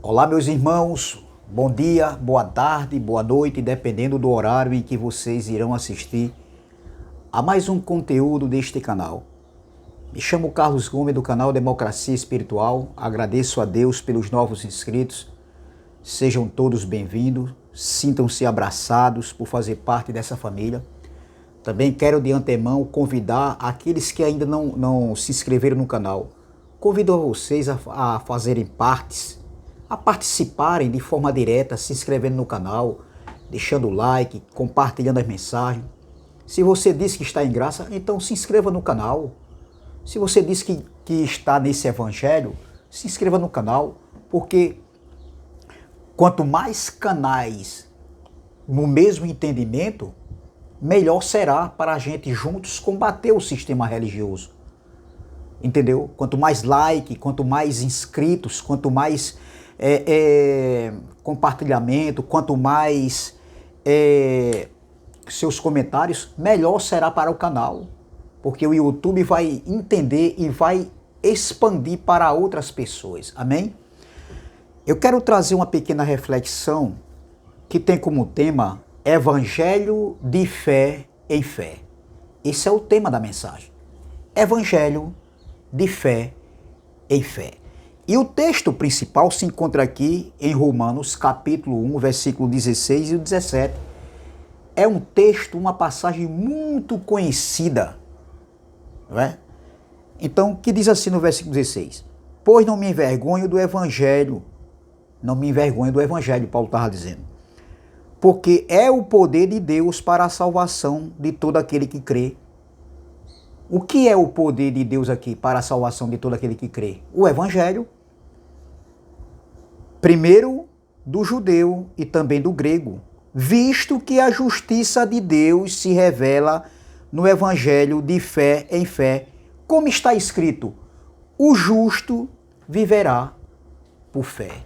Olá, meus irmãos, bom dia, boa tarde, boa noite, dependendo do horário em que vocês irão assistir a mais um conteúdo deste canal. Me chamo Carlos Gomes do canal Democracia Espiritual, agradeço a Deus pelos novos inscritos, sejam todos bem-vindos, sintam-se abraçados por fazer parte dessa família. Também quero de antemão convidar aqueles que ainda não se inscreveram no canal, convido a vocês a fazerem partes, a participarem de forma direta, se inscrevendo no canal, deixando o like, compartilhando as mensagens. Se você diz que está em graça, então se inscreva no canal. Se você diz que está nesse evangelho, se inscreva no canal, porque quanto mais canais no mesmo entendimento, melhor será para a gente juntos combater o sistema religioso. Entendeu? Quanto mais like, quanto mais inscritos, quanto mais compartilhamento, quanto mais seus comentários, melhor será para o canal. Porque o YouTube vai entender e vai expandir para outras pessoas. Amém? Eu quero trazer uma pequena reflexão que tem como tema Evangelho de fé em fé. Esse é o tema da mensagem. Evangelho de fé em fé. E o texto principal se encontra aqui em Romanos capítulo 1, versículo 16 e 17. É um texto, uma passagem muito conhecida, não é? Então, que diz assim no versículo 16: Pois não me envergonho do evangelho, não me envergonho do evangelho, Paulo estava dizendo, porque é o poder de Deus para a salvação de todo aquele que crê. O que é o poder de Deus aqui para a salvação de todo aquele que crê? O evangelho, primeiro do judeu e também do grego, visto que a justiça de Deus se revela no evangelho de fé em fé, como está escrito: o justo viverá por fé.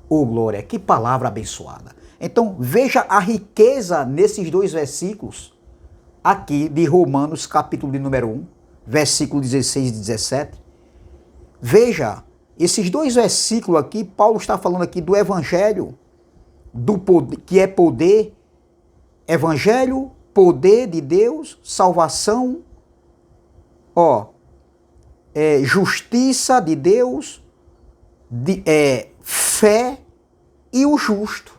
Oh glória, que palavra abençoada. Então veja a riqueza nesses dois versículos aqui de Romanos capítulo de número 1, versículo 16 e 17. Veja, esses dois versículos aqui, Paulo está falando aqui do evangelho, do poder, que é poder, evangelho, poder de Deus, salvação, justiça de Deus, fé e o justo.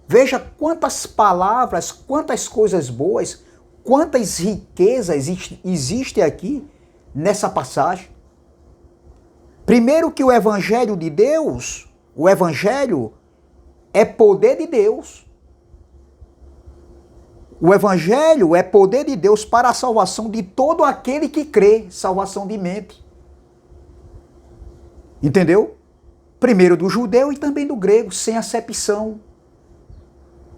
Veja quantas palavras, quantas coisas boas, quantas riquezas existem aqui nessa passagem. Primeiro que o evangelho de Deus, o evangelho é poder de Deus. O evangelho é poder de Deus para a salvação de todo aquele que crê, salvação de mente. Entendeu? Primeiro do judeu e também do grego, sem acepção.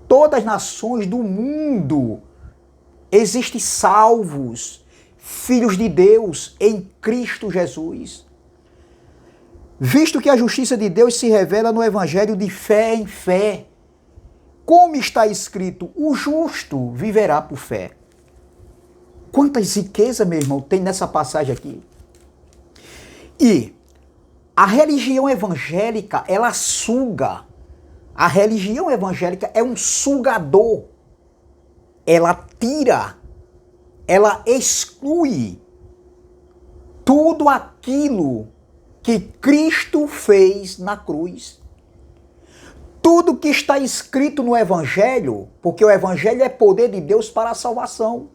Todas as nações do mundo existem salvos, filhos de Deus em Cristo Jesus. Visto que a justiça de Deus se revela no evangelho de fé em fé, como está escrito, o justo viverá por fé. Quantas riquezas, meu irmão, tem nessa passagem aqui. E a religião evangélica, ela suga. A religião evangélica é um sugador. Ela tira, ela exclui tudo aquilo que Cristo fez na cruz. Tudo que está escrito no evangelho, porque o evangelho é poder de Deus para a salvação.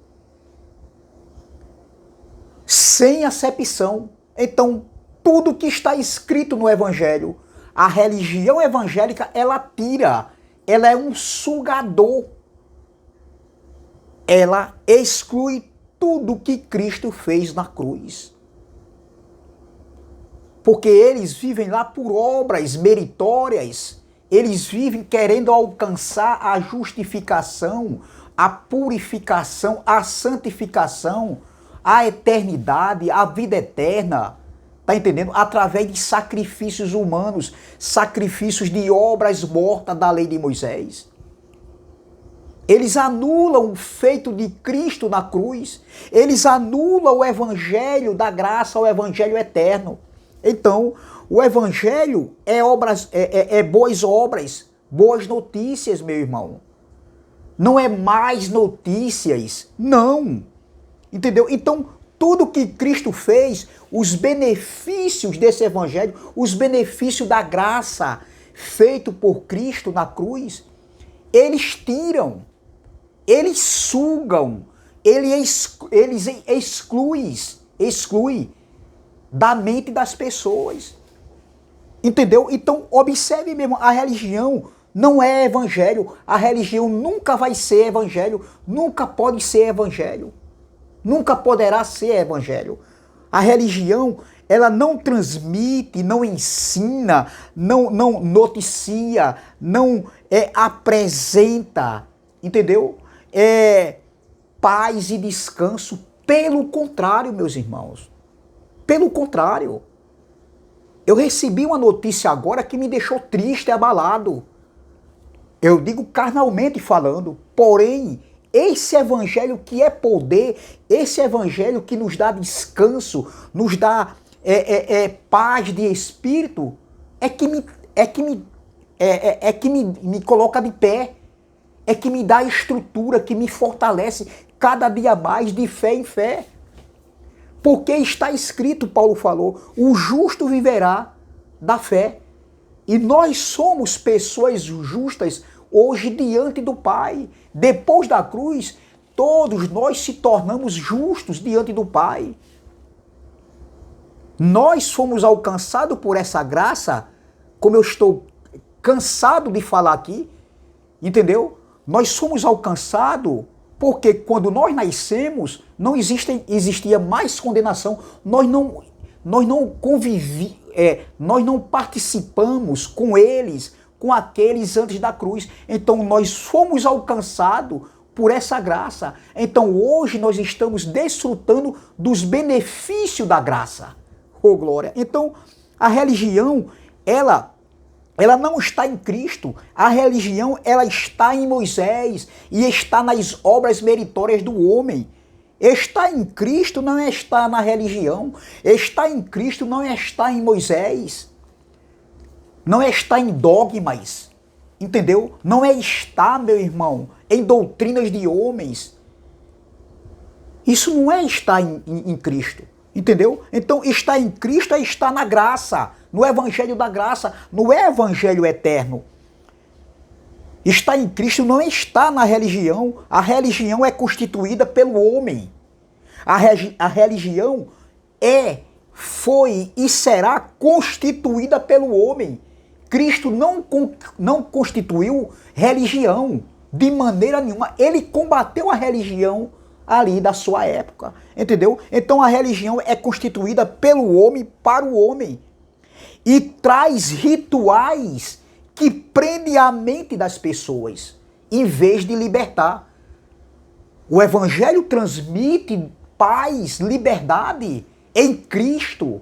Sem acepção. Então, tudo que está escrito no evangelho, a religião evangélica, ela tira, ela é um sugador. Ela exclui tudo que Cristo fez na cruz. Porque eles vivem lá por obras meritórias, eles vivem querendo alcançar a justificação, a purificação, a santificação, a eternidade, a vida eterna. Tá entendendo? Através de sacrifícios humanos, sacrifícios de obras mortas da lei de Moisés. Eles anulam o feito de Cristo na cruz. Eles anulam o evangelho da graça, o evangelho eterno. Então, O evangelho é boas obras, boas notícias, meu irmão. Não é mais notícias, não. Entendeu? Então, tudo que Cristo fez, os benefícios desse evangelho, os benefícios da graça feito por Cristo na cruz, eles tiram, eles sugam, eles excluem da mente das pessoas. Entendeu? Então, observe mesmo, a religião não é evangelho. A religião nunca vai ser evangelho, nunca pode ser evangelho. Nunca poderá ser evangelho. A religião, ela não transmite, não ensina, não noticia, não apresenta, entendeu? Paz e descanso. Pelo contrário, meus irmãos. Pelo contrário. Eu recebi uma notícia agora que me deixou triste e abalado. Eu digo carnalmente falando, porém, esse evangelho que é poder, esse evangelho que nos dá descanso, nos dá paz de espírito, me coloca de pé, é que me dá estrutura, que me fortalece cada dia mais de fé em fé. Porque está escrito, Paulo falou, o justo viverá da fé. E nós somos pessoas justas hoje diante do Pai. Depois da cruz, todos nós se tornamos justos diante do Pai. Nós fomos alcançados por essa graça, como eu estou cansado de falar aqui, entendeu? Nós somos alcançados porque quando nós nascemos, não existia mais condenação. Nós não participamos com eles, com aqueles antes da cruz. Então nós fomos alcançados por essa graça. Então hoje nós estamos desfrutando dos benefícios da graça. Oh, glória! Então a religião, ela não está em Cristo. A religião, ela está em Moisés e está nas obras meritórias do homem. Estar em Cristo não é estar na religião. Estar em Cristo não é estar em Moisés. Não é estar em dogmas. Entendeu? Não é estar, meu irmão, em doutrinas de homens. Isso não é estar em Cristo. Entendeu? Então, estar em Cristo é estar na graça, no evangelho da graça, no evangelho eterno. Estar em Cristo não é estar na religião. A religião é constituída pelo homem. A religião foi e será constituída pelo homem. Cristo não constituiu religião de maneira nenhuma. Ele combateu a religião ali da sua época, entendeu? Então a religião é constituída pelo homem para o homem e traz rituais que prendem a mente das pessoas em vez de libertar. O evangelho transmite paz, liberdade em Cristo,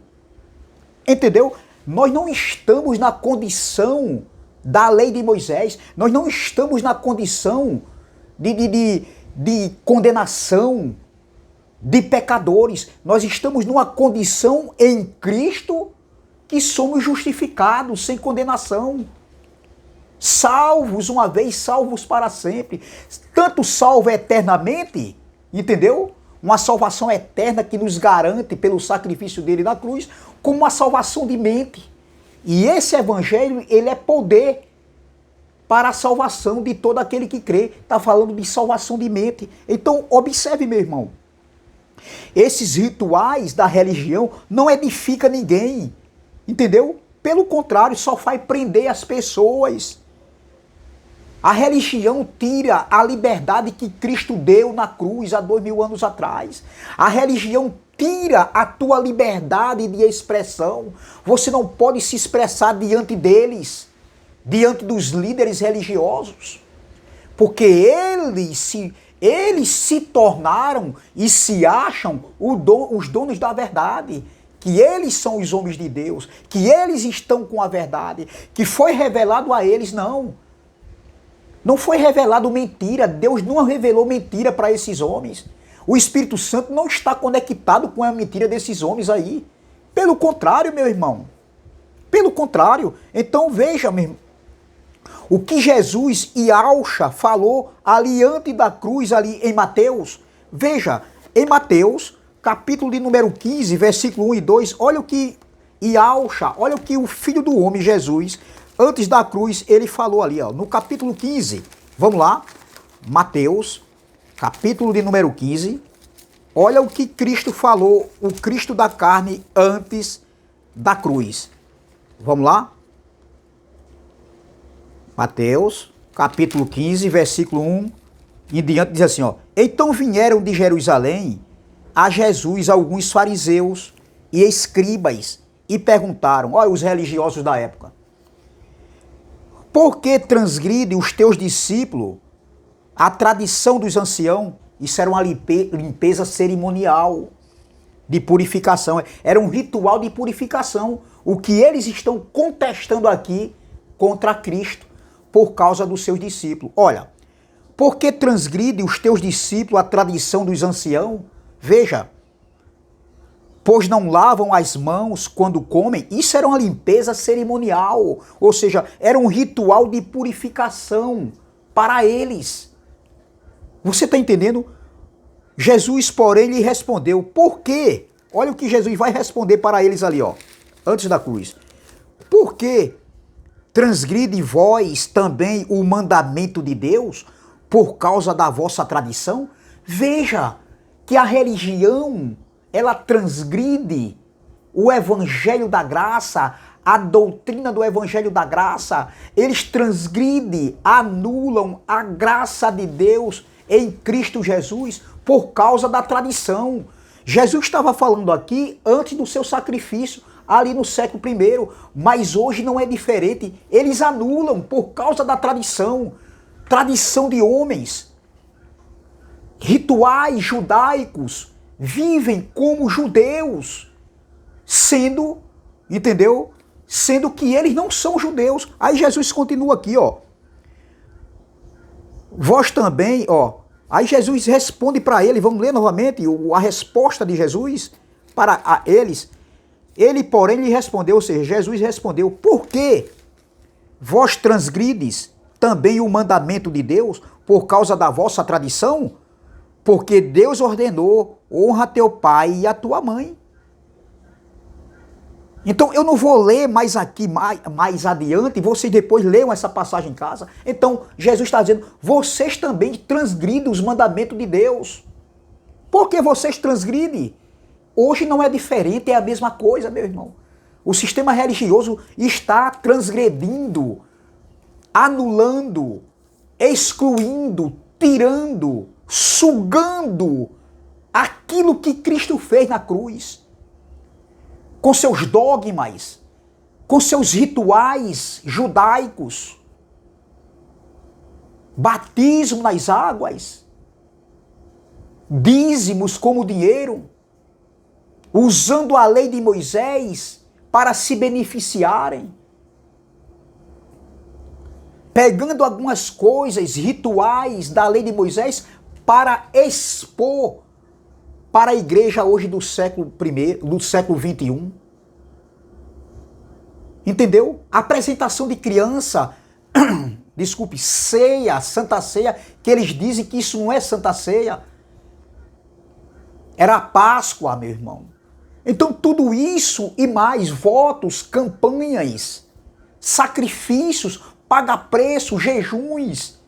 entendeu? Nós não estamos na condição da lei de Moisés, nós não estamos na condição de condenação de pecadores. Nós estamos numa condição em Cristo que somos justificados sem condenação. Salvos uma vez, salvos para sempre. Tanto salvo eternamente, entendeu? Uma salvação eterna que nos garante pelo sacrifício dele na cruz, como uma salvação de mente. E esse evangelho, ele é poder para a salvação de todo aquele que crê. Está falando de salvação de mente. Então, observe, meu irmão. Esses rituais da religião não edificam ninguém. Entendeu? Pelo contrário, só faz prender as pessoas. A religião tira a liberdade que Cristo deu na cruz há 2000 anos atrás. A religião tira a tua liberdade de expressão. Você não pode se expressar diante deles, diante dos líderes religiosos, porque eles se tornaram e se acham os donos da verdade, que eles são os homens de Deus, que eles estão com a verdade, que foi revelado a eles. Não foi revelado mentira. Deus não revelou mentira para esses homens. O Espírito Santo não está conectado com a mentira desses homens aí. Pelo contrário, meu irmão. Pelo contrário. Então veja, meu irmão, o que Jesus e Alcha falou ali antes da cruz, ali em Mateus. Veja, em Mateus, capítulo de número 15, versículo 1 e 2, olha o que Alcha, olha o que o Filho do Homem, Jesus, antes da cruz, ele falou ali, ó, no capítulo 15. Vamos lá, Mateus, capítulo de número 15. Olha o que Cristo falou, o Cristo da carne antes da cruz. Vamos lá? Mateus, capítulo 15, versículo 1 em diante, diz assim, ó. Então vieram de Jerusalém a Jesus alguns fariseus e escribas e perguntaram, olha os religiosos da época, por que transgride os teus discípulos a tradição dos anciãos? Isso era uma limpeza cerimonial de purificação, era um ritual de purificação. O que eles estão contestando aqui contra Cristo por causa dos seus discípulos. Olha, por que transgride os teus discípulos a tradição dos anciãos? Veja, pois não lavam as mãos quando comem. Isso era uma limpeza cerimonial, ou seja, era um ritual de purificação para eles. Você está entendendo? Jesus, porém, lhe respondeu, por quê? Olha o que Jesus vai responder para eles ali, ó, antes da cruz. Por quê? Transgride vós também o mandamento de Deus por causa da vossa tradição? Veja que a religião, ela transgride o evangelho da graça, a doutrina do evangelho da graça. Eles transgridem, anulam a graça de Deus em Cristo Jesus por causa da tradição. Jesus estava falando aqui antes do seu sacrifício, ali no século I, mas hoje não é diferente. Eles anulam por causa da tradição de homens. Rituais judaicos, vivem como judeus, sendo, entendeu? Sendo que eles não são judeus. Aí Jesus continua aqui, ó. Vós também, ó. Aí Jesus responde para ele, vamos ler novamente a resposta de Jesus para eles. Ele, porém, lhe respondeu, ou seja, Jesus respondeu, por que vós transgrides também o mandamento de Deus por causa da vossa tradição? Porque Deus ordenou, honra teu pai e a tua mãe. Então, eu não vou ler mais aqui, mais adiante, vocês depois leiam essa passagem em casa. Então, Jesus está dizendo, vocês também transgridem os mandamentos de Deus. Por que vocês transgridem? Hoje não é diferente, é a mesma coisa, meu irmão. O sistema religioso está transgredindo, anulando, excluindo, tirando, sugando aquilo que Cristo fez na cruz. Com seus dogmas, com seus rituais judaicos, batismo nas águas, dízimos como dinheiro, usando a lei de Moisés para se beneficiarem, pegando algumas coisas, rituais da lei de Moisés para expor para a igreja hoje do século I, do século XXI. Entendeu? Apresentação de criança, desculpe, ceia, Santa Ceia, que eles dizem que isso não é Santa Ceia. Era a Páscoa, meu irmão. Então tudo isso e mais, votos, campanhas, sacrifícios, paga preço, jejuns,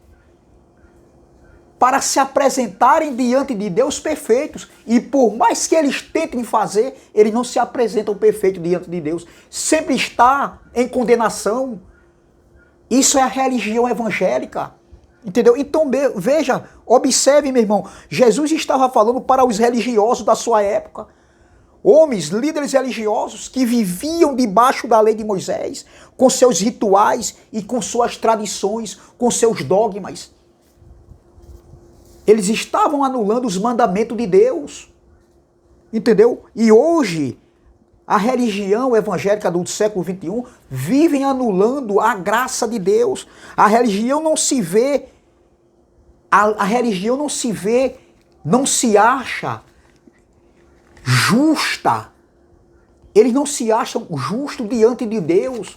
para se apresentarem diante de Deus perfeitos. E por mais que eles tentem fazer, eles não se apresentam perfeitos diante de Deus. Sempre está em condenação. Isso é a religião evangélica. Entendeu? Então veja, observe, meu irmão. Jesus estava falando para os religiosos da sua época. Homens, líderes religiosos que viviam debaixo da lei de Moisés, com seus rituais e com suas tradições, com seus dogmas. Eles estavam anulando os mandamentos de Deus. Entendeu? E hoje, a religião evangélica do século XXI vivem anulando a graça de Deus. A religião não se vê, a religião não se vê, não se acha justa Eles não se acham justos diante de Deus.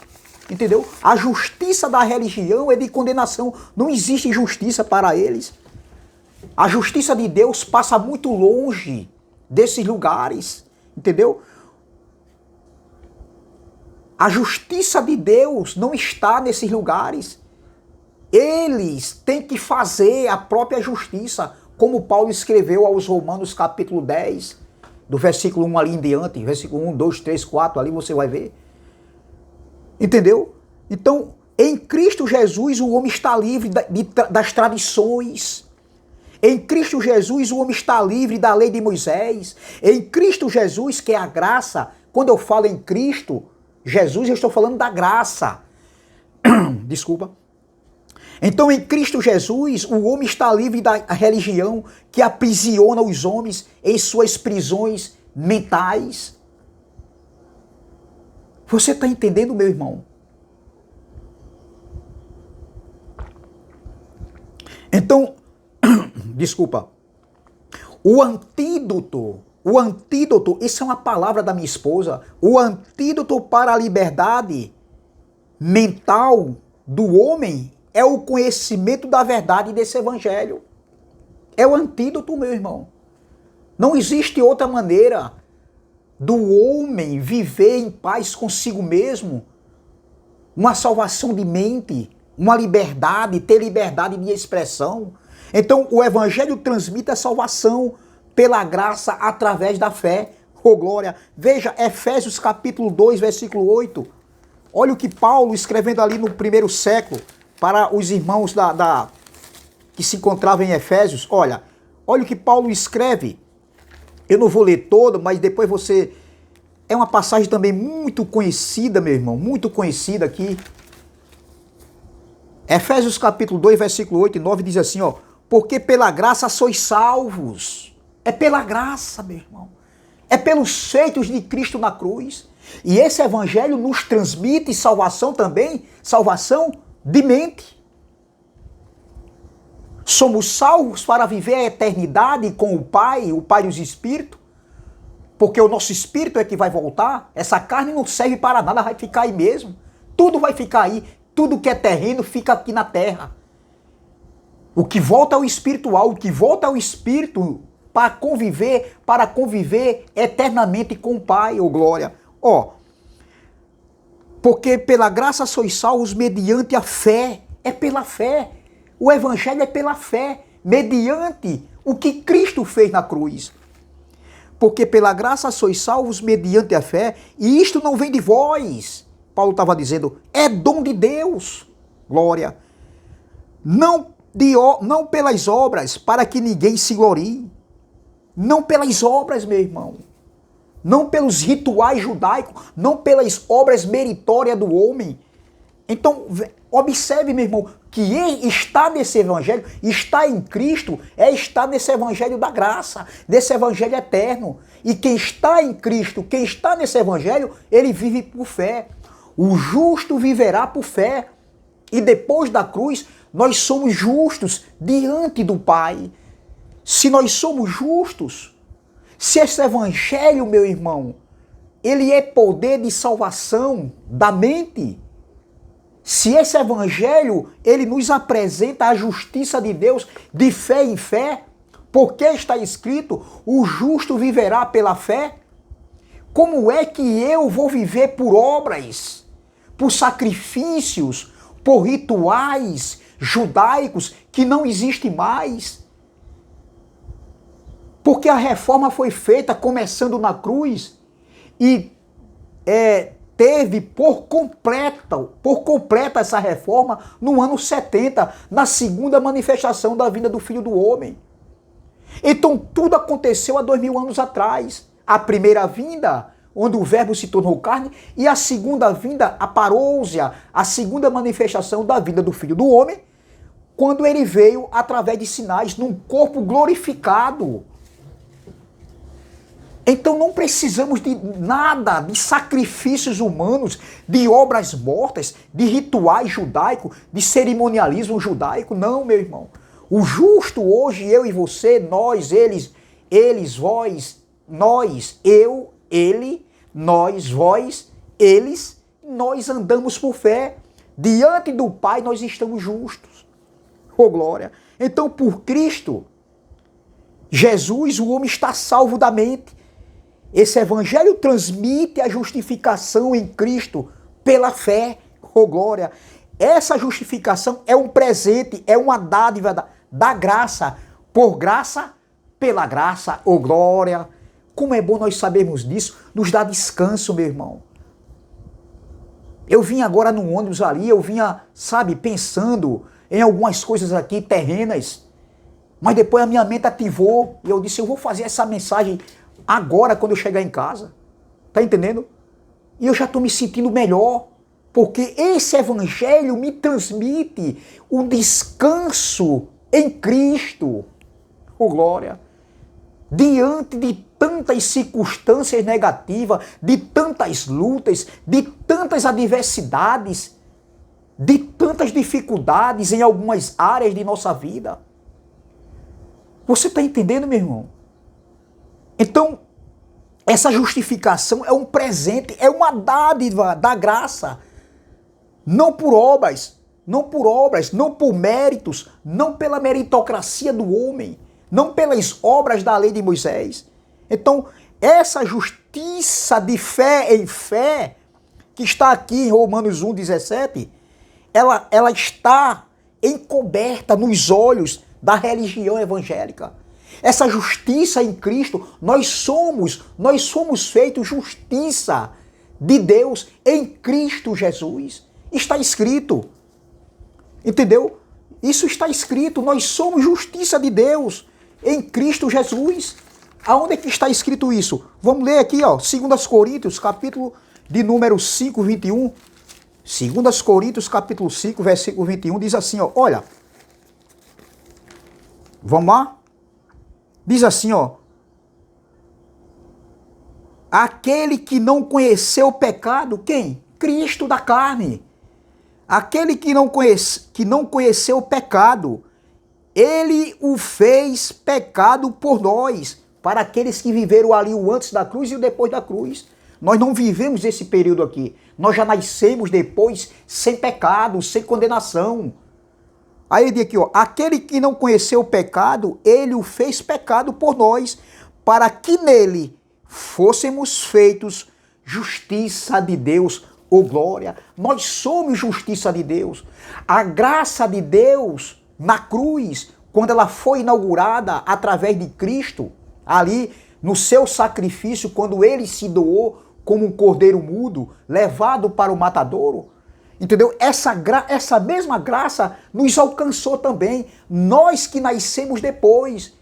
Entendeu? A justiça da religião é de condenação. Não existe justiça para eles. A justiça de Deus passa muito longe desses lugares. Entendeu? A justiça de Deus não está nesses lugares. Eles têm que fazer a própria justiça, como Paulo escreveu aos Romanos capítulo 10, do versículo 1 ali em diante, versículo 1, 2, 3, 4, ali você vai ver. Entendeu? Então, em Cristo Jesus, o homem está livre das tradições. Em Cristo Jesus, o homem está livre da lei de Moisés. Em Cristo Jesus, que é a graça, quando eu falo em Cristo Jesus, eu estou falando da graça. Desculpa. Então, em Cristo Jesus, o homem está livre da religião que aprisiona os homens em suas prisões mentais. Você está entendendo, meu irmão? Então, desculpa, o antídoto, isso é uma palavra da minha esposa, o antídoto para a liberdade mental do homem é o conhecimento da verdade desse evangelho. É o antídoto, meu irmão. Não existe outra maneira do homem viver em paz consigo mesmo, uma salvação de mente, uma liberdade, ter liberdade de expressão. Então o evangelho transmite a salvação pela graça através da fé. Oh glória! Veja Efésios capítulo 2, versículo 8. Olha o que Paulo escrevendo ali no primeiro século para os irmãos que se encontravam em Efésios. Olha o que Paulo escreve. Eu não vou ler todo, mas depois você... É uma passagem também muito conhecida, meu irmão, muito conhecida aqui. Efésios capítulo 2, versículo 8 e 9 diz assim, ó, porque pela graça sois salvos. É pela graça, meu irmão. É pelos feitos de Cristo na cruz. E esse evangelho nos transmite salvação também, salvação de mente. Somos salvos para viver a eternidade com o Pai dos Espíritos, porque o nosso espírito é que vai voltar. Essa carne não serve para nada, vai ficar aí mesmo. Tudo vai ficar aí. Tudo que é terreno fica aqui na terra. O que volta é o espiritual, o que volta é o espírito para conviver eternamente com o Pai, ô glória. Ó, porque pela graça sois salvos mediante a fé. É pela fé. O evangelho é pela fé, mediante o que Cristo fez na cruz. Porque pela graça sois salvos mediante a fé, e isto não vem de vós. Paulo estava dizendo, é dom de Deus, glória. Não pelas obras, para que ninguém se glorie. Não pelas obras, meu irmão. Não pelos rituais judaicos, não pelas obras meritórias do homem. Então, observe, meu irmão, que está nesse evangelho, está em Cristo, estar nesse evangelho da graça, nesse evangelho eterno. E quem está em Cristo, quem está nesse evangelho, ele vive por fé. O justo viverá por fé. E depois da cruz, nós somos justos diante do Pai. Se nós somos justos, se esse evangelho, meu irmão, ele é poder de salvação da mente, se esse evangelho, ele nos apresenta a justiça de Deus de fé em fé, porque está escrito, o justo viverá pela fé, como é que eu vou viver por obras, por sacrifícios, por rituais judaicos que não existem mais? Porque a reforma foi feita começando na cruz e teve por completa essa reforma no ano 70, na segunda manifestação da vinda do Filho do Homem. Então tudo aconteceu há 2000 anos atrás. A primeira vinda, onde o verbo se tornou carne, e a segunda vinda, a parousia, a segunda manifestação da vinda do Filho do Homem, quando ele veio através de sinais num corpo glorificado. Então não precisamos de nada, de sacrifícios humanos, de obras mortas, de rituais judaicos, de cerimonialismo judaico. Não, meu irmão. O justo hoje, eu e você, nós, eles, vós, nós, eu, ele, nós, vós, eles, nós andamos por fé. Diante do Pai nós estamos justos. Oh, glória! Então, por Cristo, Jesus, o homem está salvo da mente. Esse evangelho transmite a justificação em Cristo pela fé. Oh, glória! Essa justificação é um presente, é uma dádiva da graça. Por graça, pela graça. Oh, glória! Como é bom nós sabermos disso. Nos dá descanso, meu irmão. Eu vim agora no ônibus ali, eu vinha, sabe, pensando em algumas coisas aqui terrenas. Mas depois a minha mente ativou e eu disse, eu vou fazer essa mensagem agora quando eu chegar em casa. Tá entendendo? E eu já estou me sentindo melhor, porque esse evangelho me transmite o descanso em Cristo. Oh, glória! Diante de tantas circunstâncias negativas, de tantas lutas, de tantas adversidades, de tantas dificuldades em algumas áreas de nossa vida. Você está entendendo, meu irmão? Então, essa justificação é um presente, é uma dádiva da graça. Não por obras, não por méritos, não pela meritocracia do homem, não pelas obras da lei de Moisés. Então, essa justiça de fé em fé, que está aqui em Romanos 1,17, ela está encoberta nos olhos da religião evangélica. Essa justiça em Cristo, nós somos feitos justiça de Deus em Cristo Jesus. Está escrito. Entendeu? Isso está escrito. Nós somos justiça de Deus em Cristo Jesus. Aonde é que está escrito isso? Vamos ler aqui, ó, 2 Coríntios, capítulo de número 5, 21. 2 Coríntios, capítulo 5, versículo 21, diz assim, ó, olha. Vamos lá? Diz assim, ó. Aquele que não conheceu o pecado, quem? Cristo da carne. Aquele que não conheceu o pecado, ele o fez pecado por nós, para aqueles que viveram ali o antes da cruz e o depois da cruz. Nós não vivemos esse período aqui. Nós já nascemos depois sem pecado, sem condenação. Aí ele diz aqui, ó, aquele que não conheceu o pecado, ele o fez pecado por nós, para que nele fôssemos feitos justiça de Deus. Oh, glória! Nós somos justiça de Deus. A graça de Deus na cruz, quando ela foi inaugurada através de Cristo, ali no seu sacrifício, quando ele se doou como um cordeiro mudo, levado para o matadouro, entendeu? Essa mesma graça nos alcançou também. Nós que nascemos depois,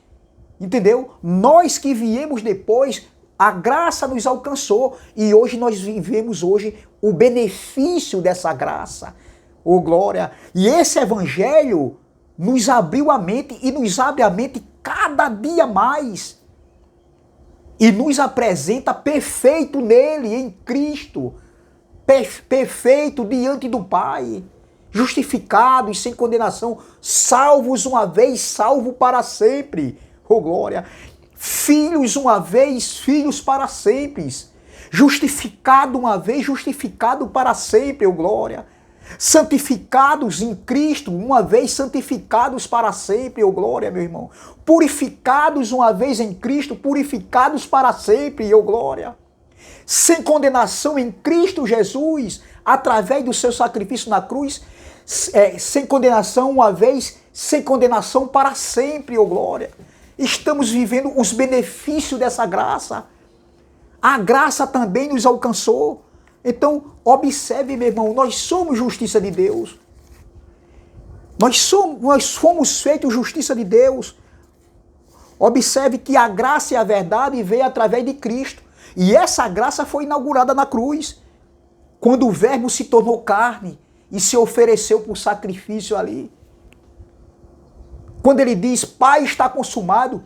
entendeu? Nós que viemos depois, a graça nos alcançou e hoje nós vivemos o benefício dessa graça. Oh, glória! E esse evangelho nos abriu a mente e nos abre a mente cada dia mais. E nos apresenta perfeito nele, em Cristo. Perfeito diante do Pai. Justificados, sem condenação. Salvos uma vez, salvo para sempre. Oh, glória! Filhos uma vez, filhos para sempre. Justificado uma vez, justificado para sempre, oh glória. Santificados em Cristo, uma vez santificados para sempre, oh glória, meu irmão. Purificados uma vez em Cristo, purificados para sempre, oh glória. Sem condenação em Cristo Jesus, através do seu sacrifício na cruz, sem condenação uma vez, sem condenação para sempre, oh glória. Estamos vivendo os benefícios dessa graça. A graça também nos alcançou. Então, observe, meu irmão, nós somos justiça de Deus. Nós fomos feitos justiça de Deus. Observe que a graça e a verdade veio através de Cristo. E essa graça foi inaugurada na cruz, quando o Verbo se tornou carne e se ofereceu por sacrifício ali. Quando ele diz, Pai, está consumado,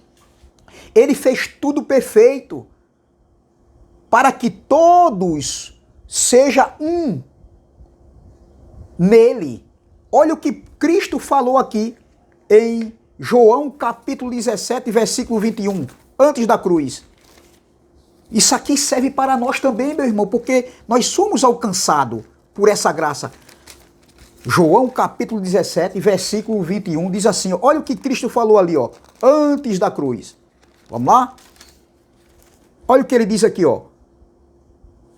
ele fez tudo perfeito para que todos sejam um nele. Olha o que Cristo falou aqui em João capítulo 17, versículo 21, antes da cruz. Isso aqui serve para nós também, meu irmão, porque nós somos alcançados por essa graça. João capítulo 17, versículo 21, diz assim, olha o que Cristo falou ali, ó, antes da cruz. Vamos lá? Olha o que ele diz aqui, ó.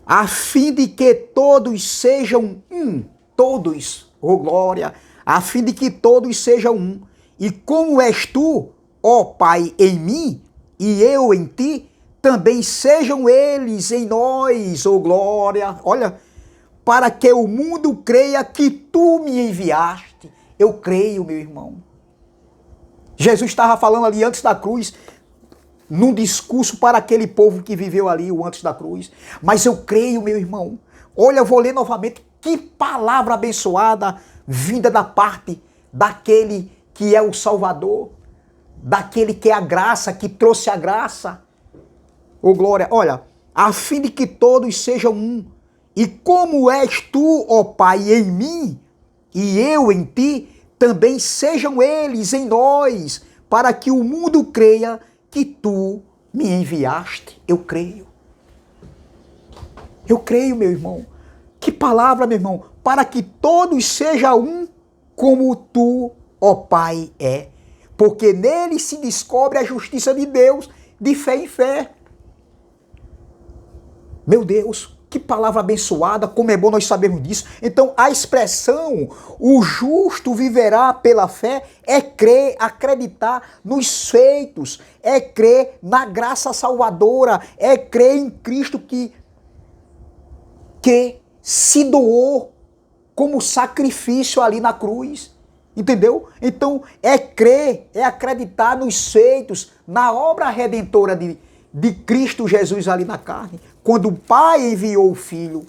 A fim de que todos sejam um, todos, oh glória, a fim de que todos sejam um. E como és tu, ó Pai, em mim, e eu em ti, também sejam eles em nós, oh glória. Olha, para que o mundo creia que tu me enviaste. Eu creio, meu irmão. Jesus estava falando ali antes da cruz, num discurso para aquele povo que viveu ali o antes da cruz. Mas eu creio, meu irmão. Olha, eu vou ler novamente. Que palavra abençoada vinda da parte daquele que é o Salvador, daquele que é a graça, que trouxe a graça. Ô glória, olha, a fim de que todos sejam um. E como és tu, ó Pai, em mim, e eu em ti, também sejam eles em nós, para que o mundo creia que tu me enviaste. Eu creio. Eu creio, meu irmão. Que palavra, meu irmão. Para que todos sejam um, como tu, ó Pai, é. Porque nele se descobre a justiça de Deus, de fé em fé. Meu Deus, que palavra abençoada, como é bom nós sabermos disso. Então, a expressão, o justo viverá pela fé, é crer, acreditar nos feitos, é crer na graça salvadora, é crer em Cristo que se doou como sacrifício ali na cruz. Entendeu? Então, é crer, é acreditar nos feitos, na obra redentora de Cristo Jesus ali na carne, quando o Pai enviou o Filho.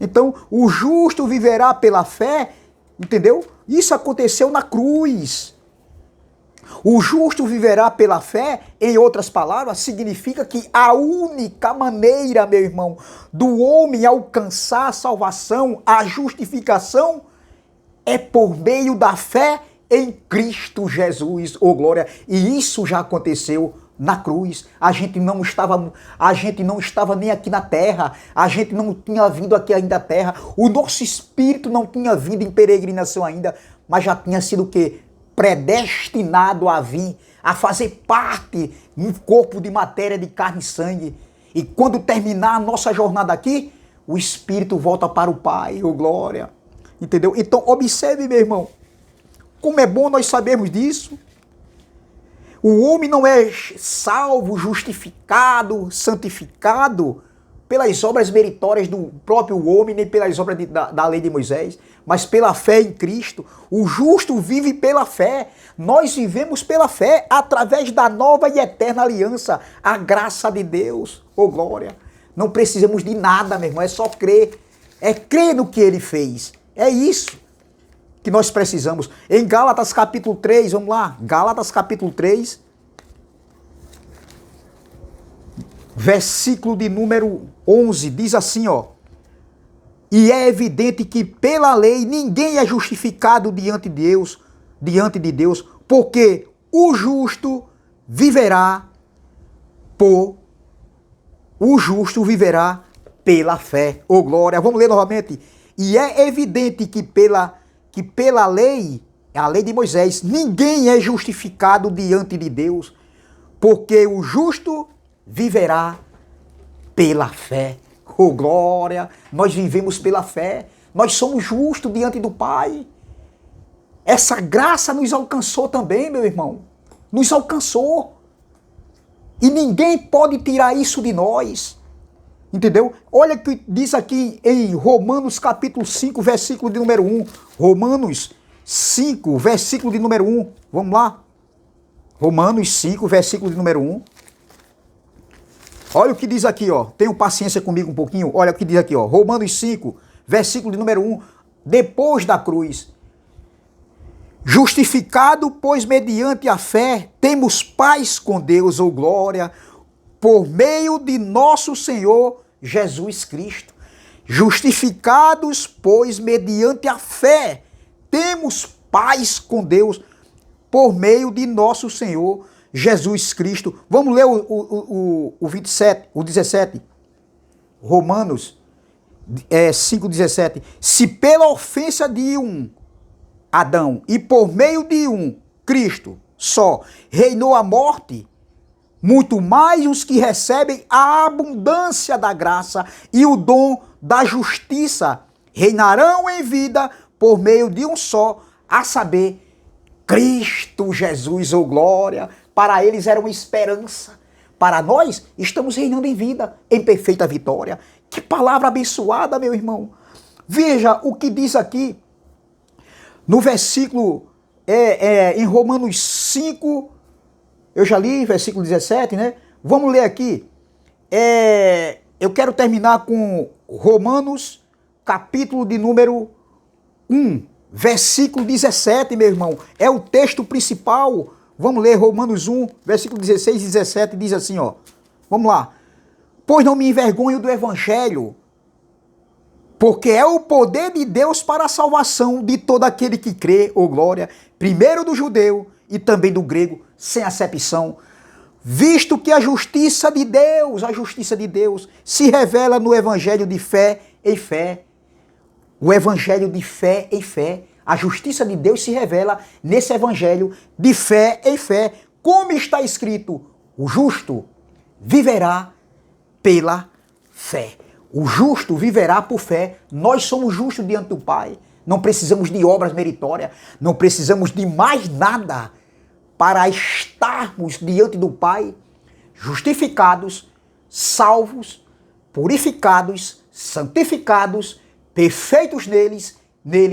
Então, o justo viverá pela fé, entendeu? Isso aconteceu na cruz. O justo viverá pela fé, em outras palavras, significa que a única maneira, meu irmão, do homem alcançar a salvação, a justificação, é por meio da fé em Cristo Jesus, ô glória. E isso já aconteceu na cruz. A gente não estava nem aqui na terra, a gente não tinha vindo aqui ainda à terra, o nosso espírito não tinha vindo em peregrinação ainda, mas já tinha sido o quê? Predestinado a vir, a fazer parte de um corpo de matéria, de carne e sangue. E quando terminar a nossa jornada aqui, o espírito volta para o Pai, ô glória. Entendeu? Então, observe, meu irmão, como é bom nós sabermos disso. O homem não é salvo, justificado, santificado pelas obras meritórias do próprio homem, nem pelas obras da lei de Moisés, mas pela fé em Cristo. O justo vive pela fé. Nós vivemos pela fé através da nova e eterna aliança, a graça de Deus. Oh glória! Não precisamos de nada, meu irmão, é só crer. É crer no que ele fez. É isso que nós precisamos. Em Gálatas capítulo 3, vamos lá. Gálatas capítulo 3, versículo de número 11, diz assim, ó. E é evidente que pela lei ninguém é justificado diante de Deus, porque o justo viverá pela fé. Ô glória! Vamos ler novamente. E é evidente que pela lei, a lei de Moisés, ninguém é justificado diante de Deus, porque o justo viverá pela fé. Oh glória! Nós vivemos pela fé. Nós somos justos diante do Pai. Essa graça nos alcançou também, meu irmão. Nos alcançou. E ninguém pode tirar isso de nós. Entendeu? Olha o que diz aqui em Romanos capítulo 5, versículo de número 1. Romanos 5, versículo de número 1. Vamos lá. Romanos 5, versículo de número 1. Olha o que diz aqui, ó. Tenham paciência comigo um pouquinho. Olha o que diz aqui, ó. Romanos 5, versículo de número 1. Depois da cruz. Justificado, pois mediante a fé, temos paz com Deus, ou glória, por meio de nosso Senhor Jesus Cristo. Justificados, pois mediante a fé, temos paz com Deus, por meio de nosso Senhor Jesus Cristo. Vamos ler o 27, o 17. Romanos 5,17. Se pela ofensa de um, Adão, e por meio de um, Cristo, só, reinou a morte, muito mais os que recebem a abundância da graça e o dom da justiça reinarão em vida por meio de um só, a saber, Cristo Jesus, ou glória. Para eles era uma esperança. Para nós, estamos reinando em vida, em perfeita vitória. Que palavra abençoada, meu irmão. Veja o que diz aqui no versículo, em Romanos 5, eu já li, versículo 17, né? Vamos ler aqui. Eu quero terminar com Romanos, capítulo de número 1, versículo 17, meu irmão. É o texto principal. Vamos ler Romanos 1, versículo 16 e 17, diz assim, ó. Vamos lá. Pois não me envergonho do evangelho, porque é o poder de Deus para a salvação de todo aquele que crê, ou glória, primeiro do judeu e também do grego, sem acepção, visto que a justiça de Deus se revela no evangelho de fé em fé. O evangelho de fé em fé. A justiça de Deus se revela nesse evangelho de fé em fé. Como está escrito, o justo viverá pela fé. O justo viverá por fé. Nós somos justos diante do Pai. Não precisamos de obras meritórias. Não precisamos de mais nada para estarmos diante do Pai, justificados, salvos, purificados, santificados, perfeitos neles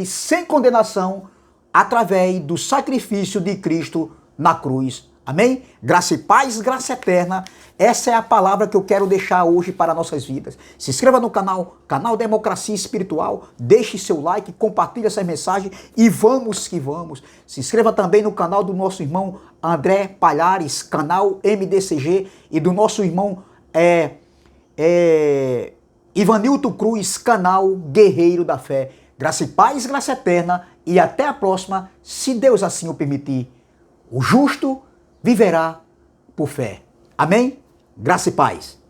sem condenação, através do sacrifício de Cristo na cruz. Amém? Graça e paz, graça eterna. Essa é a palavra que eu quero deixar hoje para nossas vidas. Se inscreva no canal Democracia Espiritual, deixe seu like, compartilhe essa mensagem e vamos que vamos. Se inscreva também no canal do nosso irmão André Palhares, canal MDCG, e do nosso irmão Ivanilton Cruz, canal Guerreiro da Fé. Graça e paz, graça eterna, e até a próxima, se Deus assim o permitir. O justo viverá por fé. Amém? Graça e paz.